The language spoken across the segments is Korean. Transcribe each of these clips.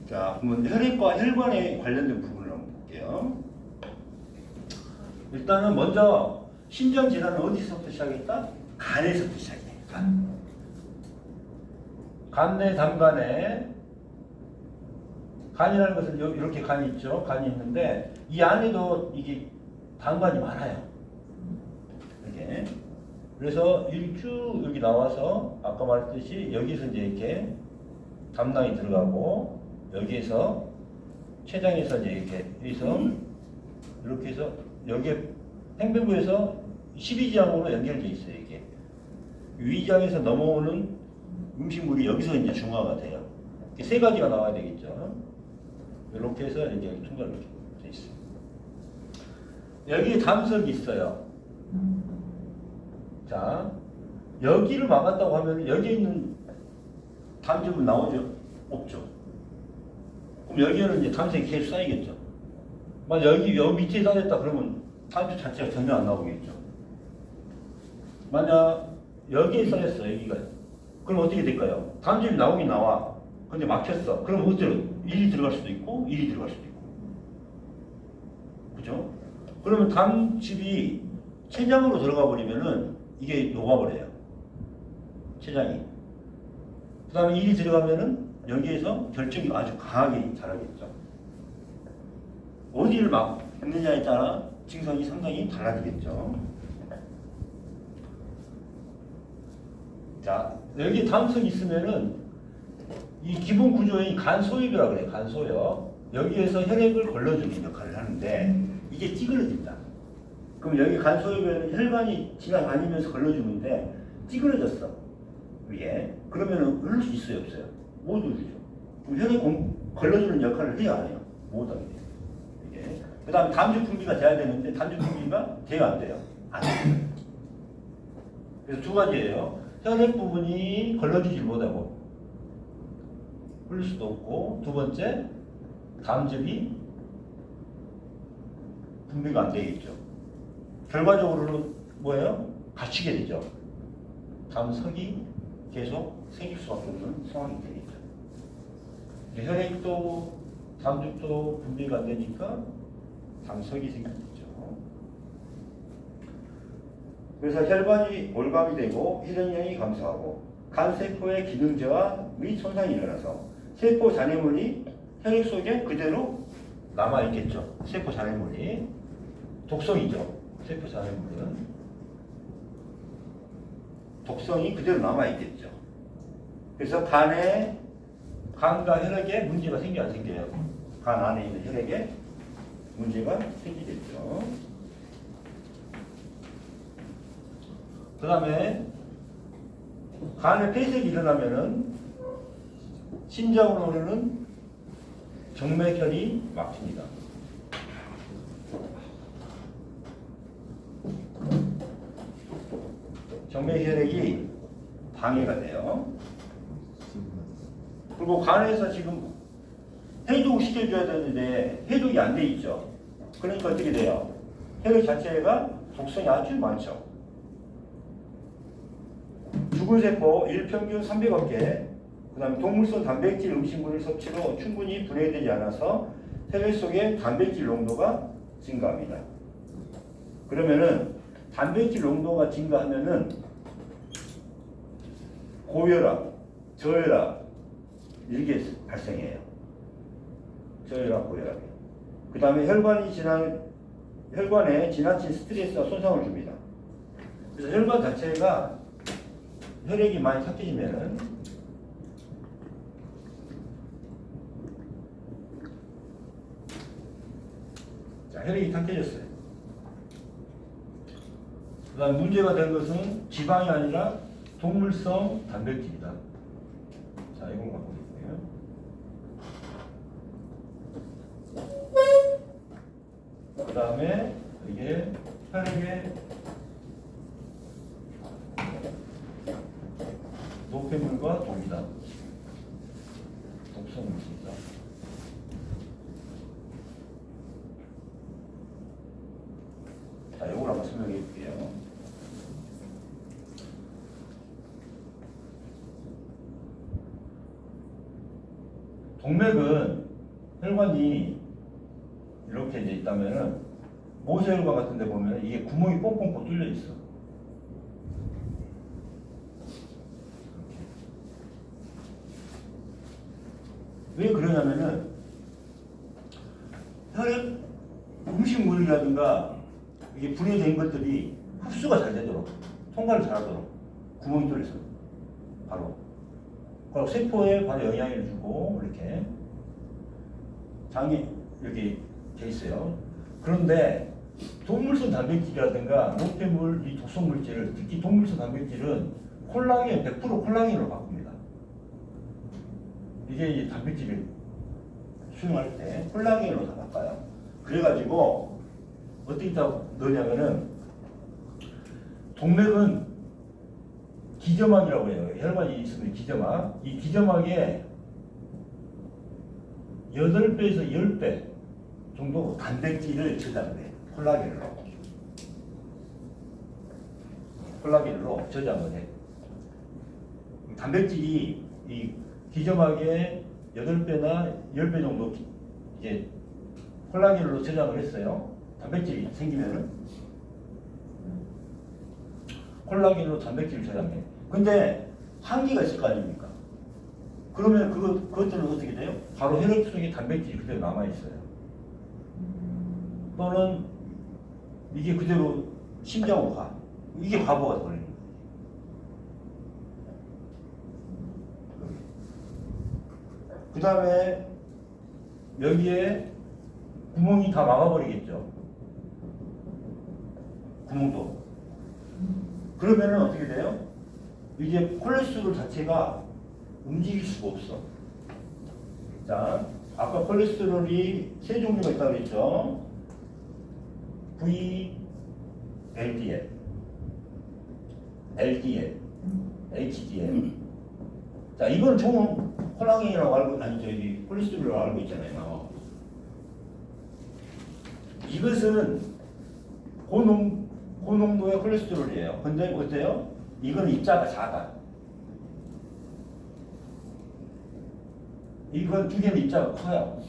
자, 그러면 혈액과 혈관에 관련된 부분을 한번 볼게요. 일단은 먼저 심장 질환은 어디서부터 시작했다? 간에서부터 시작해. 간 내 담간에 간이라는 것은 이렇게 간이 있죠. 간이 있는데 이 안에도 이게 담간이 많아요. 이렇게. 그래서 쭉 여기 나와서 아까 말했듯이 여기서 이제 이렇게 담낭이 들어가고 여기에서 췌장에서 이제 이렇게 이렇게 해서 여기에 팽배부에서 12지장으로 연결되어 있어요. 이게 위장에서 넘어오는 음식물이 여기서 이제 중화가 돼요. 세 가지가 나와야 되겠죠. 이렇게 해서 이제 통과를 돼 있어요. 여기에 담석이 있어요. 자, 여기를 막았다고 하면 여기에 있는 담즙은 나오죠? 없죠. 그럼 여기에는 이제 담석이 계속 쌓이겠죠. 만약 여기 밑에 쌓였다 그러면 담즙 자체가 전혀 안 나오겠죠. 만약 여기에 쌓였어, 여기가. 그럼 어떻게 될까요? 담즙이 나오긴 나와. 근데 막혔어. 그럼 어때요? 1이 들어갈 수도 있고 1이 들어갈 수도 있고. 그죠? 그러면 담즙이 췌장으로 들어가 버리면은 이게 녹아버려요. 췌장이. 그 다음에 1이 들어가면은 여기에서 결정이 아주 강하게 자라겠죠. 어디를 막느냐에 따라 증상이 상당히 달라지겠죠. 자, 여기 담석이 있으면은 이 기본 구조인 간소엽이라고 그래요. 간소엽. 여기에서 혈액을 걸러주는 역할을 하는데 이게 찌그러진다. 그럼 여기 간소엽에는 혈관이 지나다니면서 걸러주는데 찌그러졌어. 위에. 그러면은 흐를 수 있어요, 없어요? 못 흐르죠. 그럼 혈액 걸러주는 역할을 해야 안 해요. 못 하게 돼요. 이게. 그 다음에 담즙 분비가 돼야 되는데 담즙 분비가 돼요, 안 돼요? 안 돼요. 그래서 두 가지예요. 혈액 부분이 걸러주지 못하고 흘릴 수도 없고, 두 번째 담즙이 분비가 안 되겠죠. 결과적으로는 뭐예요? 갇히게 되죠. 담석이 계속 생길 수밖에 없는 상황이 되겠죠. 혈액도 담즙도 분비가 안 되니까 담석이 생기겠죠. 그래서 혈관이 올감이 되고 혈액량이 감소하고 간세포의 기능 저하 및 손상이 일어나서 세포 잔해물이 혈액 속에 그대로 남아있겠죠. 세포 잔해물이. 독성이죠. 세포 잔해물은. 독성이 그대로 남아있겠죠. 그래서 간과 혈액에 문제가 생겨 안 생겨요? 간 안에 있는 혈액에 문제가 생기겠죠. 그 다음에 간에 폐색이 일어나면은 심장으로 흐르는 정맥혈이 막힙니다. 정맥혈액이 방해가 돼요. 그리고 간에서 지금 해독 시켜줘야 되는데 해독이 안 돼 있죠. 그러니까 어떻게 돼요? 혈액 자체가 독성이 아주 많죠. 죽은 세포 일평균 300억 개, 그 다음에 동물성 단백질 음식물을 섭취로 충분히 분해되지 않아서 혈액 속의 단백질 농도가 증가합니다. 그러면은 단백질 농도가 증가하면은 고혈압, 저혈압 이게 발생해요. 저혈압, 고혈압. 그 다음에 혈관에 지나친 스트레스와 손상을 줍니다. 그래서 혈관 자체가 혈액이 많이 삭혀지면은 자, 혈액이 삭혀졌어요. 그 다음 문제가 된 것은 지방이 아니라 동물성 단백질이다. 자, 이건 갖고 있고요. 그 다음에 이게 혈액의 노폐물과 독이다. 독성 물질이다. 자, 이걸 한번 설명해 볼게요. 동맥은 혈관이 이렇게 이제 있다면은 모세혈관 같은 데 보면 이게 구멍이 뽕뽕뽕 뚫려 있어. 왜 그러냐면은 혈액 음식물이라든가 이게 분해된 것들이 흡수가 잘 되도록 통과를 잘하도록 구멍이 뚫려 있어. 바로 그리고 세포에 바로 영향을 주고 이렇게 장이 이렇게 돼 있어요. 그런데 동물성 단백질이라든가 노폐물, 이 독성 물질을 특히 동물성 단백질은 콜라겐 100% 콜라겐으로 바꿉니다. 이게 이제 단백질을 수용할 때 콜라겐으로 다 바꿔요. 그래가지고 어떻게 다 넣냐면은 동맥은 기저막이라고 해요. 혈관이 있으면 기저막. 이 기저막에 8배에서 10배 정도 단백질을 저장을 해요. 콜라겐으로 저장을 해. 단백질이 이 기저막에 8배나 10배 정도 이제 콜라겐으로 저장을 했어요. 단백질이 생기면은 콜라겐으로 단백질을 저장해. 근데 한계가 있을 거 아닙니까? 그러면 그것들은 어떻게 돼요? 바로 혈액 속에 단백질이 그대로 남아있어요. 또는 이게 그대로 심장으로 가. 이게 과부하가 걸리는 거예요. 그 다음에 여기에 구멍이 다 막아버리겠죠. 구멍도. 그러면은 어떻게 돼요? 이제 콜레스테롤 자체가 움직일 수가 없어. 자, 아까 콜레스테롤이 세 종류가 있다고 그랬죠. V, LDL, LDL, HDL. 자, 이건 좋은 콜라겐이라고 알고, 아니, 저기, 콜레스테롤이라고 알고 있잖아요. 이것은 고농도의 콜레스테롤이에요. 근데 어때요? 이건 입자가 작아. 이건 두 개는 입자가 커요.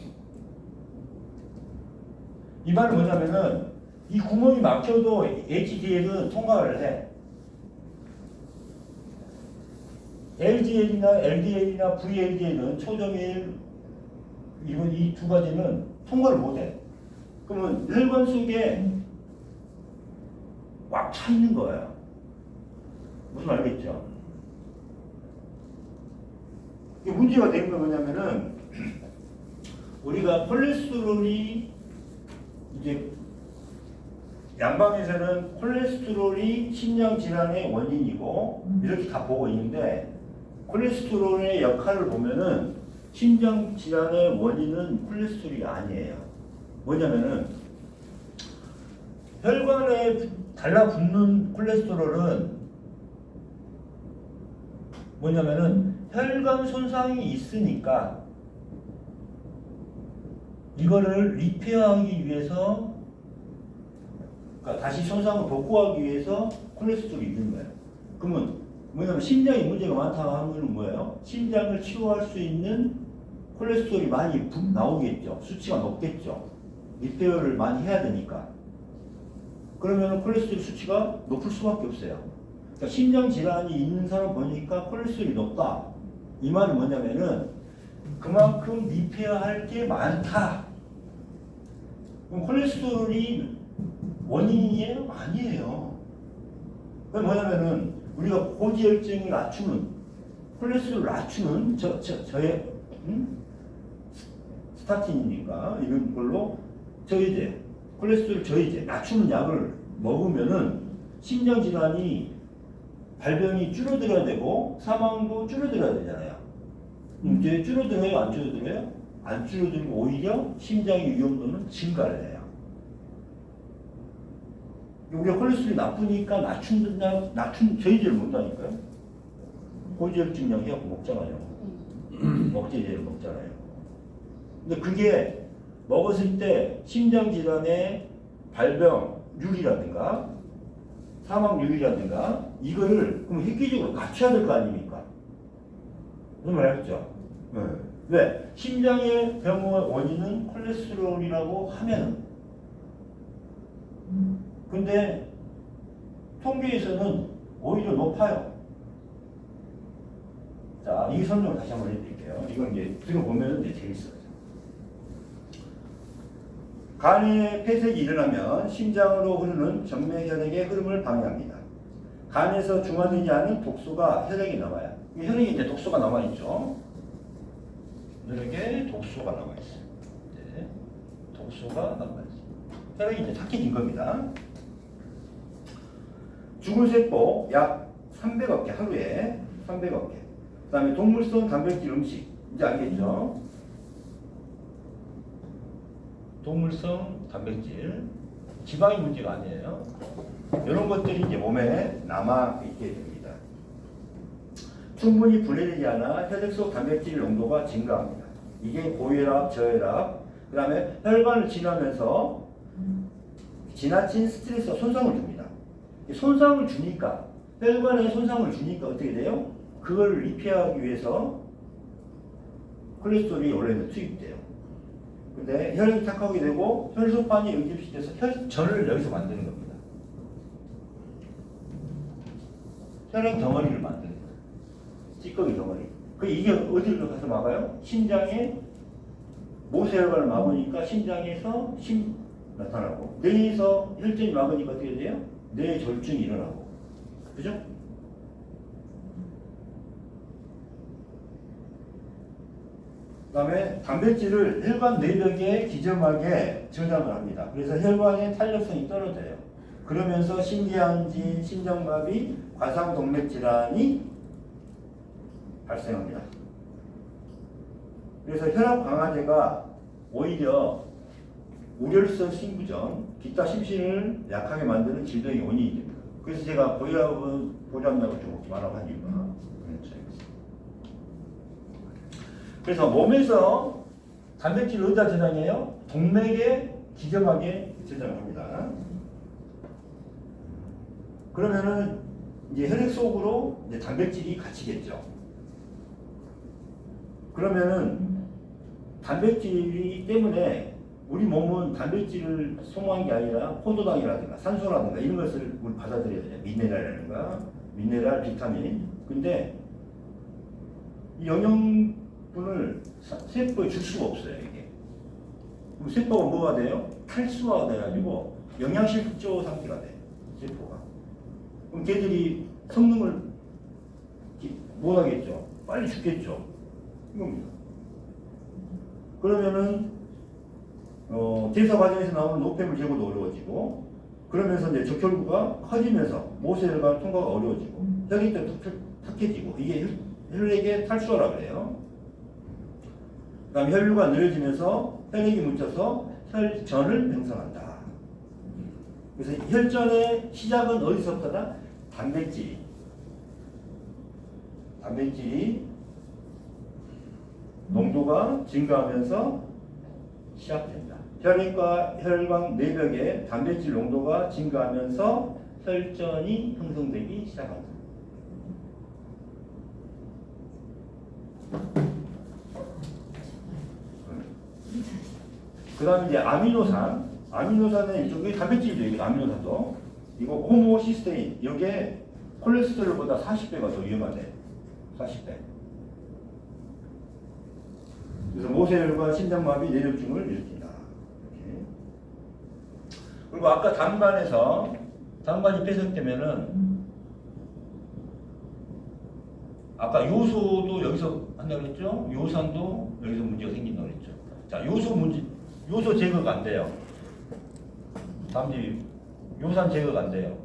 이 말은 뭐냐면은 이 구멍이 막혀도 HDL은 통과를 해. LDL이나 LDL이나 VLDL은 초점일 이건 이 두 가지는 통과를 못해. 그러면 혈관 속에 꽉 차 있는 거예요. 무슨 알겠죠? 이게 문제가 되는 건 뭐냐면은 우리가 콜레스테롤이 이제 양방에서는 콜레스테롤이 심장 질환의 원인이고 이렇게 다 보고 있는데 콜레스테롤의 역할을 보면은 심장 질환의 원인은 콜레스테롤이 아니에요. 뭐냐면은 혈관에 달라붙는 콜레스테롤은 뭐냐면은 혈관 손상이 있으니까 이거를 리페어하기 위해서 그러니까 다시 손상을 복구하기 위해서 콜레스테롤이 있는 거예요. 그러면 뭐냐면 심장에 문제가 많다고 하는 건 뭐예요? 심장을 치료할 수 있는 콜레스테롤이 많이 나오겠죠. 수치가 높겠죠. 리페어를 많이 해야 되니까. 그러면 콜레스테롤 수치가 높을 수밖에 없어요. 그러니까 심장 질환이 있는 사람 보니까 콜레스테롤이 높다. 이 말은 뭐냐면은 그만큼 리페어할 게 많다. 그럼 콜레스테롤이 원인이에요? 아니에요. 그건 뭐냐면은 우리가 고지혈증을 낮추는 콜레스테롤을 낮추는 저의 스타틴이니까 이런 걸로 저해제 콜레스테롤 저해제 낮추는 약을 먹으면은 심장 질환이 발병이 줄어들어야 되고 사망도 줄어들어야 되잖아요. 이제 줄어들어요? 안 줄어들어요? 안 줄어들고 오히려 심장의 위험도는 증가를 해요. 우리가 콜레스테롤이 나쁘니까 낮춘 저희제를 먹는다니까요. 고지혈증 약이라고 먹잖아요. 먹제제를 먹잖아요. 근데 그게 먹었을 때 심장질환의 발병률이라든가 사망률이라든가 이거를 그럼 획기적으로 낮춰야 될 거 아닙니까? 무슨 말 알겠죠? 네. 왜? 심장의 병의 원인은 콜레스테롤이라고 하면은. 근데 통계에서는 오히려 높아요. 자, 이 설명을 다시 한번 해드릴게요. 이건 이제 들어보면 이제 재밌어요. 간의 폐색이 일어나면 심장으로 흐르는 정맥혈액의 흐름을 방해합니다. 간에서 중화되지 않은 독소가 혈액에 남아요. 혈액에 이제 독소가 남아있죠. 혈액에 독소가 남아있어요. 네. 독소가 남아있어요. 혈액이 이제 탁해진 겁니다. 죽은 세포 약 300억 개 하루에 300억 개. 그 다음에 동물성 단백질 음식 이제 알겠죠? 동물성 단백질 지방이 문제가 아니에요. 이런 것들이 이제 몸에 남아 있게 됩니다. 충분히 분해되지 않아 혈액 속 단백질 농도가 증가합니다. 이게 고혈압, 저혈압, 그 다음에 혈관을 지나면서 지나친 스트레스와 손상을 줍니다. 손상을 주니까 혈관에 손상을 주니까 어떻게 돼요? 그걸 리페어하기 위해서 콜레스테롤이 원래는 투입돼요. 근데 혈액이 탁하게 되고 혈소판이 응집시켜서 혈전을 여기서 만드는 겁니다. 혈액 덩어리를 만드는 거예요. 찌꺼기 덩어리. 이게 어디로 가서 막아요? 심장에 모세혈관을 막으니까 심장에서 나타나고 뇌에서 혈전이 막으니까 어떻게 돼요? 뇌 절중이 일어나고. 그죠? 그 다음에 단백질을 혈관 내벽에 기점하게 저장을 합니다. 그래서 혈관의 탄력성이 떨어져요. 그러면서 심기항진, 심장마비, 과상동맥질환이 발생합니다. 그래서 혈압 강화제가 오히려 우렬성 심부전, 기타 심신을 약하게 만드는 질병의 원인이 됩니다. 그래서 제가 고혈압은 보조약을 좀 먹지 말라고 한 이유가 그렇죠. 그래서 몸에서 단백질을 어디다 저장해요? 동맥에 기점하게 저장을 합니다. 그러면은 이제 혈액 속으로 이제 단백질이 갇히겠죠. 그러면은 단백질이기 때문에 우리 몸은 단백질을 소모한 게 아니라 포도당이라든가 산소라든가 이런 것을 우리 받아들여야 돼요. 미네랄, 비타민. 근데 이 영양분을 세포에 줄 수가 없어요. 이게. 그럼 세포가 뭐가 돼요? 탈수화가 돼가지고 영양실조 상태가 돼요. 세포가. 그럼 걔들이 성능을 못하겠죠. 빨리 죽겠죠. 이겁니다. 그러면은 대사 과정에서 나오는 노폐물 제거도 어려워지고, 그러면서 이제 적혈구가 커지면서 모세혈관 통과가 어려워지고, 혈액도 탁해지고, 이게 혈액의 탈수화라 그래요. 그 다음 혈류가 느려지면서 혈액이 뭉쳐서 혈전을 형성한다. 그래서 혈전의 시작은 어디서부터다? 단백질이 농도가 증가하면서 시작된다. 혈액과 혈관 내벽에 단백질 농도가 증가하면서 혈전이 형성되기 시작한다. 그 다음에 이제 아미노산은 이쪽에 단백질이죠. 이게 아미노산도. 이거 호모시스테인. 이게 콜레스테롤보다 40배가 더 위험하대. 40배. 그래서 모세혈관, 심장마비, 뇌졸중을 일으킨다. 이렇게. 그리고 아까 당간이 폐석되면은 아까 요소도 여기서 한다고 그랬죠? 요산도 여기서 문제가 생긴다고 그랬죠? 자, 요소 제거가 안 돼요. 다음 집 요산 제거가 안 돼요.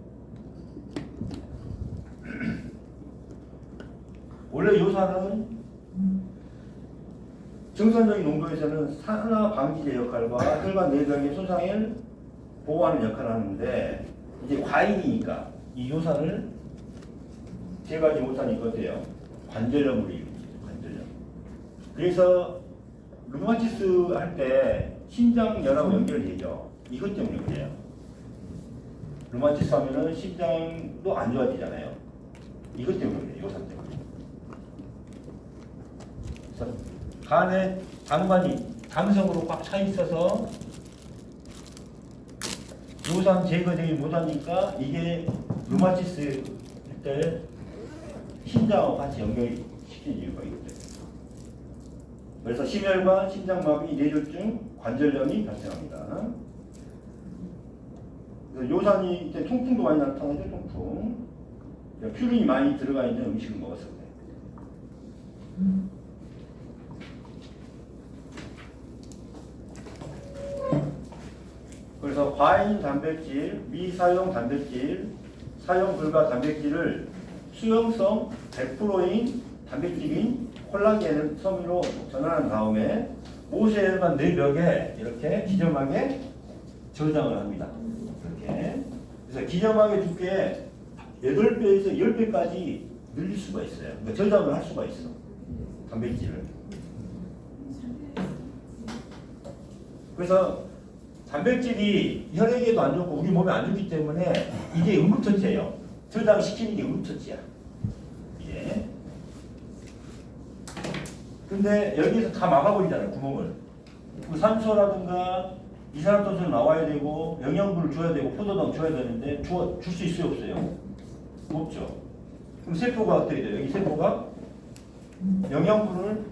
원래 요산은 정상적인 농도에서는 산화 방지제 역할과 혈관 내벽의 손상을 보호하는 역할을 하는데, 이제 과잉이니까 이 요산을 제거하지 못하니까 어때요? 관절염으로 이루어지죠. 관절염. 그래서 류마티스 할 때 심장열하고 연결되죠. 이것 때문에 그래요. 류마티스 하면은 심장도 안 좋아지잖아요. 이것 때문에 그래요. 요산 때문에. 간에 당관이 담성으로 꽉 차 있어서 요산 제거되지 못하니까 이게 류마티스 때 심장하고 같이 연결시키는 이유가 있거든요. 그래서 심혈관, 심장마비, 뇌졸중, 관절염이 발생합니다. 그래서 요산이 이때 통풍도 많이 나타나죠. 통풍. 퓨린이 많이 들어가 있는 음식을 먹었을 때. 그래서 과잉 단백질, 미사용 단백질, 사용 불가 단백질을 수용성 100%인 단백질인 콜라겐을 섬유로 전환한 다음에 모세혈관 내벽에 이렇게 기점하게 저장을 합니다. 이렇게. 그래서 기점하게 두께 8배에서 10배까지 늘릴 수가 있어요. 그러니까 저장을 할 수가 있어. 단백질을. 그래서 단백질이 혈액에도 안 좋고 우리 몸에 안 좋기 때문에 이게 응급처치예요. 저장시키는 게 응급처치야. 예. 근데 여기에서 다 막아버리잖아요. 구멍을. 그 산소라든가 이산화탄소 나와야 되고 영양분을 줘야 되고 포도당 줘야 되는데 줄 수 있어요? 없어요? 없죠. 그럼 세포가 어떻게 돼요? 여기 세포가 영양분을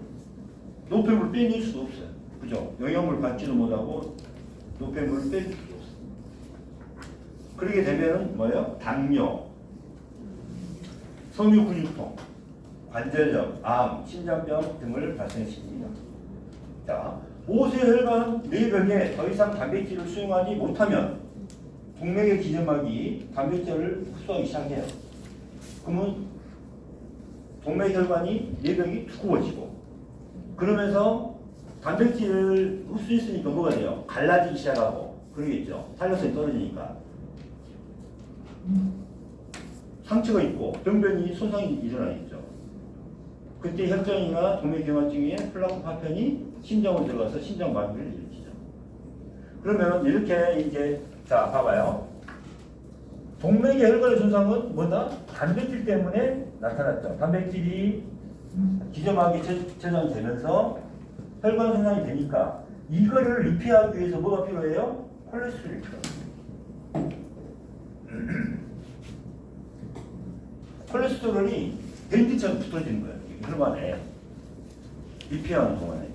노폐물을 빼낼 수도 없어요. 그죠? 영양분을 받지도 못하고 노폐물을 빼줄 수도 없어요. 그러게 되면은 뭐예요? 당뇨, 섬유근육통, 관절염, 암, 심장병 등을 발생시킵니다. 자, 모세혈관 내벽에 더 이상 단백질을 수용하지 못하면 동맥의 기점막이 단백질을 흡수하기 시작해요. 그러면 동맥혈관이 내벽이 두꺼워지고 그러면서 단백질을 흡수했으니까 뭐가 돼요? 갈라지기 시작하고 그러겠죠. 탄력성이 떨어지니까 상처가 있고 병변이 손상이 일어나겠죠. 그때 혈전이나 동맥경화증에 플라크 파편이 심장으로 들어가서 심장마비를 일으키죠. 그러면 이렇게 이제 자 봐봐요. 동맥의 혈관의 손상은 뭐다? 단백질 때문에 나타났죠. 단백질이 기점하게 저장되면서 혈관 손상이 되니까 이거를 리페어하기 위해서 뭐가 필요해요? 콜레스테롤이 필요해요. 콜레스테롤이 밴드처럼 붙어지는 거예요. 혈관에 리페어하는 동안에.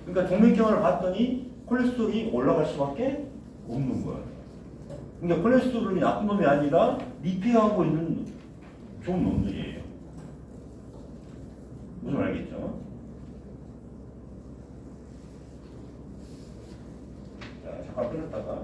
그러니까 동맥경화를 봤더니 콜레스테롤이 올라갈 수밖에 없는 거예요. 그러니까 콜레스테롤이 나쁜 놈이 아니라 리페어하고 있는 좋은 놈들이에요. 무슨 말 알겠죠? 자, 잠깐 끊었다가